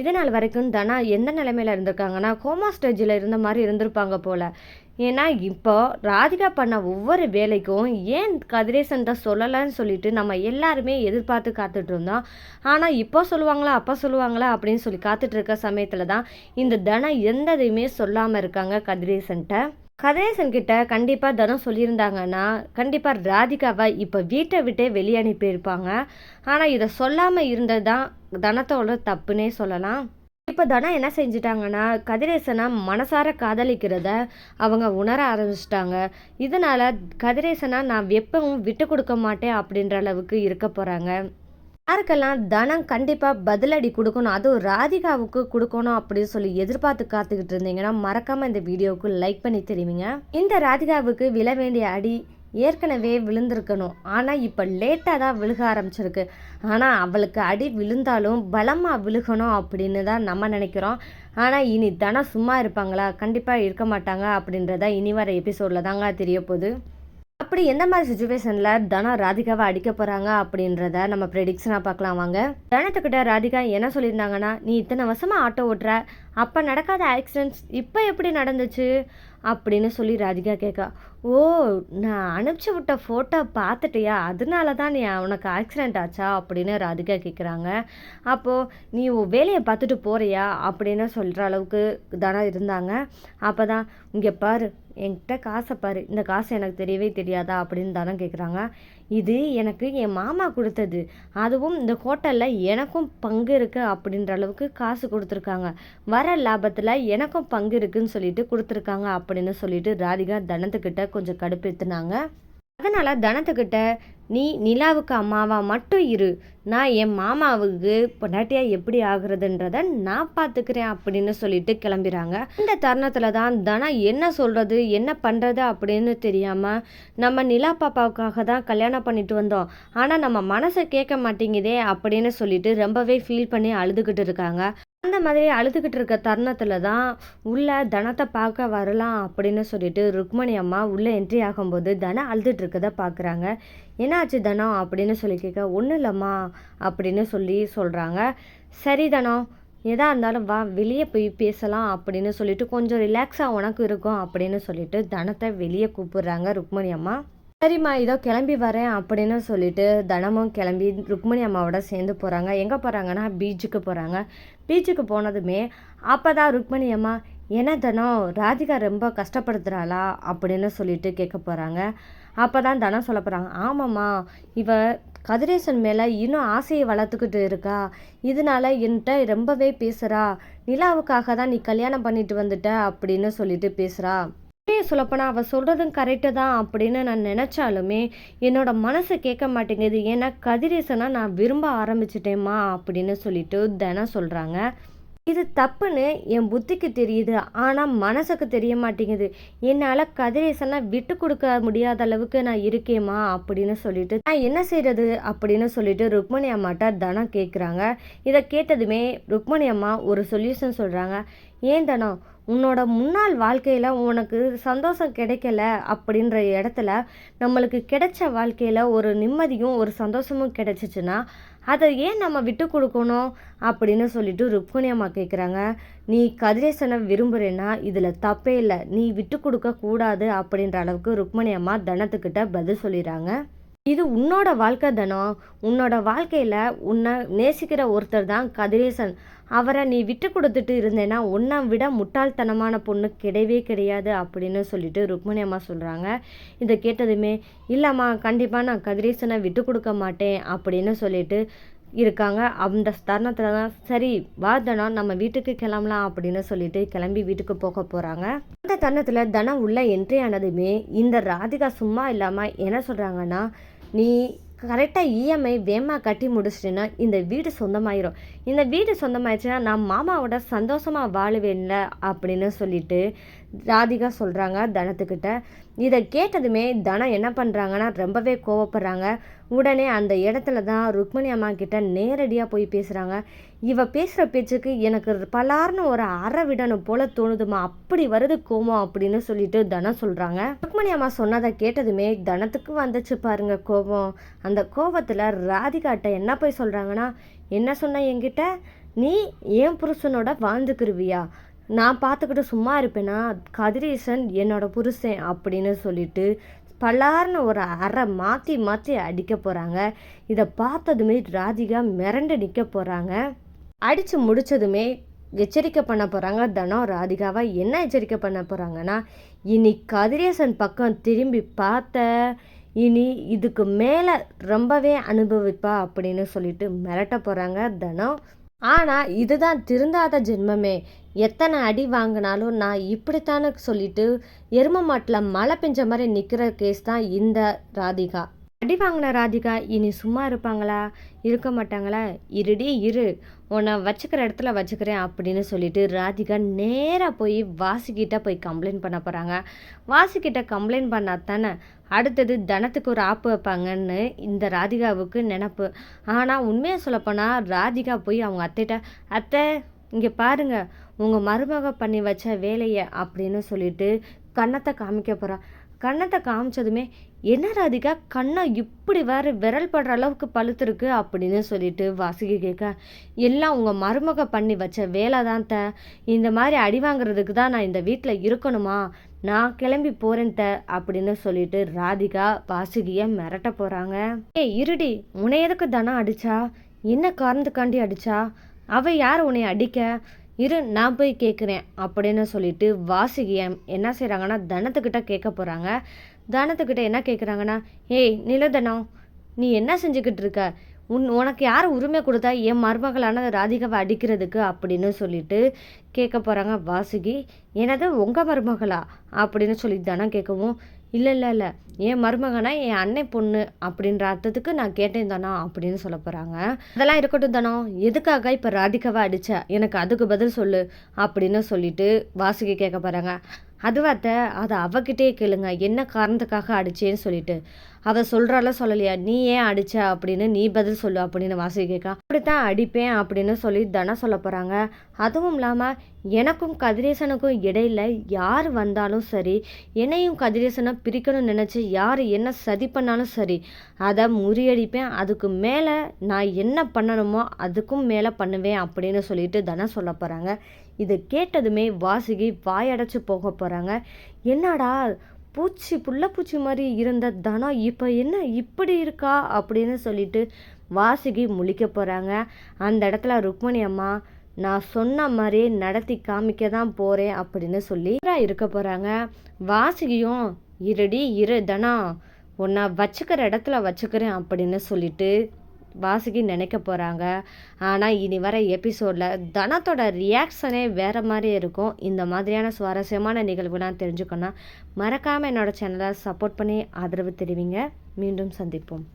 இது நாள் வரைக்கும் தனா எந்த நிலைமையில இருந்திருக்காங்கன்னா, கோமா ஸ்டேஜில இருந்த மாரி இருந்திருப்பாங்க போல. ஏன்னா, இப்போ ராதிகா பண்ண ஒவ்வொரு வேலைக்கும் ஏன் கதிரேசன்ட்ட சொல்லலன்னு சொல்லிட்டு நம்ம எல்லாருமே எதிர்பார்த்து காத்துட்டு இருந்தோம். ஆனா, இப்போ சொல்லுவாங்களா, அப்போ சொல்லுவாங்களா அப்படின்னு சொல்லி காத்துட்டு இருக்க சமயத்துல தான், இந்த தனா எந்த இதையுமே சொல்லாம இருக்காங்க கதிரேசன்ட்ட. கதிரேசன் கிட்ட கண்டிப்பா தனம் சொல்லியிருந்தாங்கன்னா, கண்டிப்பா ராதிகாவ இப்ப வீட்ட விட்டே வெளிய அனுப்பியிருப்பாங்க. ஆனா, இத சொல்லாம இருந்தது தான் தனத்தோட தப்புன்னே சொல்லலாம். இப்ப தனம் என்ன செஞ்சுட்டாங்கன்னா, கதிரேசன மனசார காதலிக்கிறத அவங்க உணர ஆரம்பிச்சுட்டாங்க. இதனால கதிரேசன நான் எப்பவும் விட்டு குடுக்க மாட்டேன் அப்படின்ற அளவுக்கு இருக்க போறாங்க. யாருக்கெல்லாம் தனம் கண்டிப்பா பதிலடி குடுக்கணும், அதுவும் ராதிகாவுக்கு குடுக்கணும் அப்படின்னு சொல்லி எதிர்பார்த்து காத்துக்கிட்டு இருந்தீங்கன்னா, மறக்காம இந்த வீடியோவுக்கு லைக் பண்ணி தெரிவிங்க. இந்த ராதிகாவுக்கு விழ வேண்டிய அடி ஏற்கனவே விழுந்திருக்கணும். ஆனா, இப்ப லேட்டா தான் விழுக ஆரம்பிச்சிருக்கு. ஆனா, அவளுக்கு அடி விழுந்தாலும் பலமா விழுகணும் அப்படின்னு தான் நம்ம நினைக்கிறோம். ஆனா, இனி தனம் சும்மா இருப்பாங்களா? கண்டிப்பா இருக்க மாட்டாங்க அப்படின்றத இனி வர எபிசோட்ல தாங்க தெரிய போகுது. அப்படி எந்த மாதிரி சிச்சுவேஷன்ல தனம் ராதிகாவை அடிக்க போறாங்க அப்படின்றத நம்ம ப்ரெடிக்ஷனா பார்க்கலாம் வாங்க. தனத்துக்கிட்ட ராதிகா என்ன சொல்லியிருந்தாங்கன்னா, நீ இத்தனை வருஷமா ஆட்டோ ஓட்டுற, அப்ப நடக்காத ஆக்சிடென்ட்ஸ் இப்ப எப்படி நடந்துச்சு அப்படின்னு சொல்லி ராதிகா கேட்கா. ஓ, நான் அனுப்பிச்சு விட்ட ஃபோட்டோ பார்த்துட்டியா, அதனால தான் நீ உனக்கு ஆக்சிடென்ட் ஆச்சா அப்படின்னு ராதிகா கேட்குறாங்க. அப்போது நீ உன் வேலையை பார்த்துட்டு போறியா அப்படின்னு சொல்கிற அளவுக்கு தனம் இருந்தாங்க. அப்போ தான் இங்கே பாரு, என்கிட்ட காசை பாரு, இந்த காசு எனக்கு தெரியவே தெரியாதா அப்படின்னு தனம் கேட்குறாங்க. இது எனக்கு என் மாமா கொடுத்தது, அதுவும் இந்த ஹோட்டலில் எனக்கும் பங்கு இருக்குது அப்படின்ற அளவுக்கு காசு கொடுத்துருக்காங்க, வர லாபத்தில் எனக்கும் பங்கு இருக்குன்னு சொல்லிட்டு கொடுத்துருக்காங்க அப்படின்னு சொல்லிட்டு ராதிகா தனத்துக்கிட்ட கொஞ்சம் கடுப்பேற்றுனாங்க. அதனால் தனத்துக்கிட்ட நீ நிலாவுக்கு அம்மாவா மட்டும் இரு, நான் என் மாமாவுக்கு பொண்டாட்டியா எப்படி ஆகுறதுன்றத நான் பார்த்துக்கிறேன் அப்படின்னு சொல்லிட்டு கிளம்பிறாங்க. இந்த தருணத்தில் தான் தனா என்ன சொல்கிறது என்ன பண்ணுறது அப்படின்னு தெரியாமல், நம்ம நிலா பாப்பாவுக்காக தான் கல்யாணம் பண்ணிட்டு வந்தோம், ஆனால் நம்ம மனசை கேட்க மாட்டேங்குதே அப்படின்னு சொல்லிட்டு ரொம்பவே ஃபீல் பண்ணி அழுதுகிட்டு இருக்காங்க. அந்த மாதிரி அழுதுகிட்டு இருக்க தருணத்தில் தான் உள்ள தனத்தை பார்க்க வரலாம் அப்படின்னு சொல்லிட்டு ருக்மணி அம்மா உள்ளே என்ட்ரி ஆகும்போது தனம் அழுதுட்டு இருக்கதை பார்க்குறாங்க. என்னாச்சு தனம் அப்படின்னு சொல்லி கேட்க, ஒன்றும் இல்லைம்மா அப்படின்னு சொல்கிறாங்க. சரி தனம், எதா இருந்தாலும் வா வெளியே போய் பேசலாம் அப்படின்னு சொல்லிட்டு கொஞ்சம் ரிலாக்ஸாக உனக்கு இருக்கும் அப்படின்னு சொல்லிட்டு தனத்தை வெளியே கூப்பிடுறாங்க ருக்மணி அம்மா. சரிம்மா, இதோ கிளம்பி வரேன் அப்படின்னு சொல்லிட்டு தனமும் கிளம்பி ருக்மணி அம்மாவோட சேர்ந்து போகிறாங்க. எங்கே போகிறாங்கன்னா பீச்சுக்கு போகிறாங்க. பீச்சுக்கு போனதுமே அப்போ தான் ருக்மணி அம்மா, என்ன தனம் ராதிகா ரொம்ப கஷ்டப்படுத்துகிறாளா அப்படின்னு சொல்லிட்டு கேட்க போகிறாங்க. அப்போ தான் தனம் சொல்ல போகிறாங்க, ஆமாம்மா, இவ கதிரேசன் மேலே இன்னும் ஆசையை வளர்த்துக்கிட்டு இருக்கா, இதனால என்கிட்ட ரொம்பவே பேசுகிறா, நிலாவுக்காக தான் நீ கல்யாணம் பண்ணிட்டு வந்துட்ட அப்படின்னு சொல்லிட்டு பேசுகிறா. சொல்லப்போனால் அவள் சொல்கிறதும் கரெக்டு தான் அப்படின்னு நான் நினச்சாலுமே என்னோட மனசு கேட்க மாட்டேங்குது, ஏன்னா கதிரேசனை நான் விரும்ப ஆரம்பிச்சிட்டேம்மா அப்படின்னு சொல்லிட்டு தினம் சொல்கிறாங்க. இது தப்புன்னு என் புத்திக்கு தெரியுது, ஆனால் மனசுக்கு தெரிய மாட்டேங்குது, என்னால் கதிரேசனை விட்டு கொடுக்க முடியாத அளவுக்கு நான் இருக்கேம்மா அப்படின்னு சொல்லிட்டு நான் என்ன செய்கிறது அப்படின்னு சொல்லிட்டு ருக்மணி அம்மாட்ட தனம் கேட்குறாங்க. இதை கேட்டதுமே ருக்மணி அம்மா ஒரு சொல்யூஷன் சொல்கிறாங்க. ஏன் தனம், உன்னோட முன்னாள் வாழ்க்கையில் உனக்கு சந்தோஷம் கிடைக்கல அப்படின்ற இடத்துல நம்மளுக்கு கிடைச்ச வாழ்க்கையில் ஒரு நிம்மதியும் ஒரு சந்தோஷமும் கிடைச்சிச்சுன்னா அதை ஏன் நம்ம விட்டு கொடுக்கணும் அப்படின்னு சொல்லிட்டு ருக்மணி அம்மா கேட்குறாங்க. நீ கதிரேசனை விரும்புகிறேன்னா இதில் தப்பே இல்லை, நீ விட்டு கொடுக்க கூடாது அப்படின்ற அளவுக்கு ருக்மணி அம்மா தனத்துக்கிட்ட பதில் சொல்லிடுறாங்க. இது உன்னோட வாழ்க்கை தனம், உன்னோட வாழ்க்கையில் உன்னை நேசிக்கிற ஒருத்தர் தான் கதிரேசன், அவரை நீ விட்டு கொடுத்துட்டு இருந்தேன்னா உன்னை விட முட்டாள்தனமான பொண்ணு கிடையவே கிடையாது அப்படின்னு சொல்லிட்டு ருக்மணி அம்மா சொல்கிறாங்க. இதை கேட்டதுமே, இல்லைம்மா கண்டிப்பாக நான் கதிரேசனை விட்டு கொடுக்க மாட்டேன் அப்படின்னு சொல்லிட்டு இருக்காங்க. அந்த தருணத்தில் தான் சரி வா தனம் நம்ம வீட்டுக்கு கிளம்பலாம் அப்படின்னு சொல்லிட்டு கிளம்பி வீட்டுக்கு போக போகிறாங்க. அந்த தருணத்தில் தனம் உள்ள என்ட்ரி ஆனதுமே இந்த ராதிகா சும்மா இல்லாமல் என்ன சொல்கிறாங்கன்னா, நீ கரெக்டாக இஎம்ஐ வேகமாக கட்டி முடிச்சிட்டேன்னா இந்த வீடு சொந்தமாயிரும், இந்த வீடு சொந்தமாயிடுச்சுன்னா நான் மாமாவோட சந்தோஷமாக வாழுவேன்ல அப்படின்னு சொல்லிட்டு ராதிகா சொல்கிறாங்க தனத்துக்கிட்ட. இதை கேட்டதுமே தனம் என்ன பண்ணுறாங்கன்னா ரொம்பவே கோவப்படுறாங்க. உடனே அந்த இடத்துல தான் ருக்மணி அம்மா கிட்ட நேரடியாக போய் பேசுகிறாங்க. இவ பேசுகிற பேச்சுக்கு எனக்கு பலார்னு ஒரு அற விடணும் போல தோணுதுமா, அப்படி வருது கோபம் அப்படின்னு சொல்லிட்டு தனம் சொல்கிறாங்க. ருக்மணி அம்மா சொன்னதை கேட்டதுமே தனத்துக்கு வந்துச்சு பாருங்க கோபம். அந்த கோபத்தில் ராதிகாட்ட என்ன போய் சொல்கிறாங்கன்னா, என்ன சொன்ன என்கிட்ட, நீ என் புருஷனோட வாழ்ந்துக்கிருவியா? நான் பார்த்துக்கிட்டு சும்மா இருப்பேனா? கதிரேசன் என்னோட புருஷன் அப்படின்னு சொல்லிட்டு பலார்னு ஒரு அறை மாற்றி மாற்றி அடிக்க போகிறாங்க. இதை பார்த்ததுமே ராதிகா மிரண்டு நிற்க போகிறாங்க. அடித்து முடித்ததுமே எச்சரிக்கை பண்ண போகிறாங்க தனம் ராதிகாவை. என்ன எச்சரிக்கை பண்ண போகிறாங்கன்னா, இனி கதிரேசன் பக்கம் திரும்பி பார்த்த இனி இதுக்கு மேலே ரொம்பவே அனுபவிப்பா அப்படின்னு சொல்லிட்டு மிரட்ட போகிறாங்க தனம். ஆனால் இதுதான் திருந்தாத ஜென்மமே. எத்தனை அடி வாங்கினாலும் நான் இப்படித்தானே சொல்லிட்டு எரும மாட்டில் மழை பெஞ்ச மாதிரி நிற்கிற கேஸ் தான் இந்த ராதிகா. அடி வாங்கின ராதிகா இனி சும்மா இருப்பாங்களா? இருக்க மாட்டாங்களா? இருடி இரு, உன்னை வச்சுக்கிற இடத்துல வச்சுக்கிறேன் அப்படின்னு சொல்லிட்டு ராதிகா நேராக போய் வாசிக்கிட்ட போய் கம்ப்ளைண்ட் பண்ண போகிறாங்க. வாசிக்கிட்ட கம்ப்ளைண்ட் பண்ணால் தானே அடுத்தது தனத்துக்கு ஒரு ஆப்பு வைப்பாங்கன்னு இந்த ராதிகாவுக்கு நினப்பு. ஆனால் உண்மையாக சொல்லப்போனால் ராதிகா போய் அவங்க அத்தைகிட்ட, அத்தை இங்கே பாருங்க உங்கள் மருமக பண்ணி வச்ச வேலையை அப்படின்னு சொல்லிட்டு கன்னத்தை காமிக்க போகிறா. கன்னத்தை காமிச்சதுமே, என்ன ராதிகா கண்ணம் இப்படி வேறு விரல் படுற அளவுக்கு பழுத்துருக்கு அப்படின்னு சொல்லிட்டு வாசுகி கேட்க, எல்லாம் உங்கள் மருமக பண்ணி வச்ச வேலை தான் இந்த மாதிரி அடி வாங்குறதுக்கு தான் நான் இந்த வீட்டில் இருக்கணுமா? நான் கிளம்பி போகிறேன் அப்படின்னு சொல்லிட்டு ராதிகா வாசுகியை மிரட்ட போகிறாங்க. இருடி, உன்னை எதுக்கு தனம் அடிச்சா? என்ன காரணத்துக்காண்டி அடிச்சா? அவ யார் உன்னை அடிக்க? இரு நான் போய் கேட்குறேன் அப்படின்னு சொல்லிட்டு வாசுகியை என்ன செய்கிறாங்கன்னா தனத்துக்கிட்ட கேட்க போகிறாங்க. தனத்துக்கிட்ட என்ன கேட்குறாங்கன்னா, ஏய் நிலதனம், நீ என்ன செஞ்சுக்கிட்டு இருக்க? உனக்கு யார் உரிமை கொடுத்தா என் மருமகளான ராதிகாவை அடிக்கிறதுக்கு அப்படின்னு சொல்லிட்டு கேட்க போகிறாங்க வாசுகி. எனது உங்கள் மருமகளா அப்படின்னு சொல்லி தனம் கேட்கவும், இல்லை இல்லை இல்லை, என் மருமகனா என் அன்னை பொண்ணு அப்படின்ற அர்த்தத்துக்கு நான் கேட்டேன் தானா அப்படின்னு சொல்ல போகிறாங்க. அதெல்லாம் இருக்கட்டும் தானோ, எதுக்காக இப்போ ராதிகாவை அடிச்ச எனக்கு அதுக்கு பதில் சொல்லு அப்படின்னு சொல்லிட்டு வாசுகி கேட்க போகிறாங்க. அதுவாத்த அதை அவகிட்டே கேளுங்க, என்ன காரணத்துக்காக அடிச்சேன்னு சொல்லிட்டு. அவள் சொல்கிறால சொல்லலையா, நீ ஏன் அடிச்ச அப்படின்னு நீ பதில் சொல்லு அப்படின்னு வாசுகி கேட்கா. அப்படித்தான் அடிப்பேன் அப்படின்னு சொல்லி தனம் சொல்ல போகிறாங்க. அதுவும் இல்லாமல் எனக்கும் கதிரேசனுக்கும் இடையில யார் வந்தாலும் சரி, என்னையும் கதிரேசனை பிரிக்கணும்னு நினச்சி யார் என்ன சதி பண்ணாலும் சரி, அதை முறியடிப்பேன். அதுக்கு மேலே நான் என்ன பண்ணணுமோ அதுக்கும் மேலே பண்ணுவேன் அப்படின்னு சொல்லிட்டு தனம் சொல்ல போகிறாங்க. இதை கேட்டதுமே வாசுகி வாயடைச்சு போக போகிறாங்க. என்னடா பூச்சி மாதிரி இருந்த தனம் இப்போ என்ன இப்படி இருக்கா அப்படின்னு சொல்லிட்டு வாசுகி முழிக்க போகிறாங்க. அந்த இடத்துல ருக்மணி அம்மா, நான் சொன்ன மாதிரியே நடத்தி காமிக்க தான் போகிறேன் அப்படின்னு சொல்லி இருக்க போகிறாங்க. வாசுகியும், இருடி இரு தனா, உன்னை வச்சுக்கிற இடத்துல வச்சுக்கிறேன் அப்படின்னு சொல்லிட்டு வாசுகி நினைக்க போகிறாங்க. ஆனால் இனி வர எபிசோடில் தனத்தோட ரியாக்ஷனே வேறு மாதிரி இருக்கும். இந்த மாதிரியான சுவாரஸ்யமான நிகழ்வுலாம் தெரிஞ்சுக்கணும். மறக்காமல் என்னோடய சேனலை சப்போர்ட் பண்ணி ஆதரவு தெரிவிங்க. மீண்டும் சந்திப்போம்.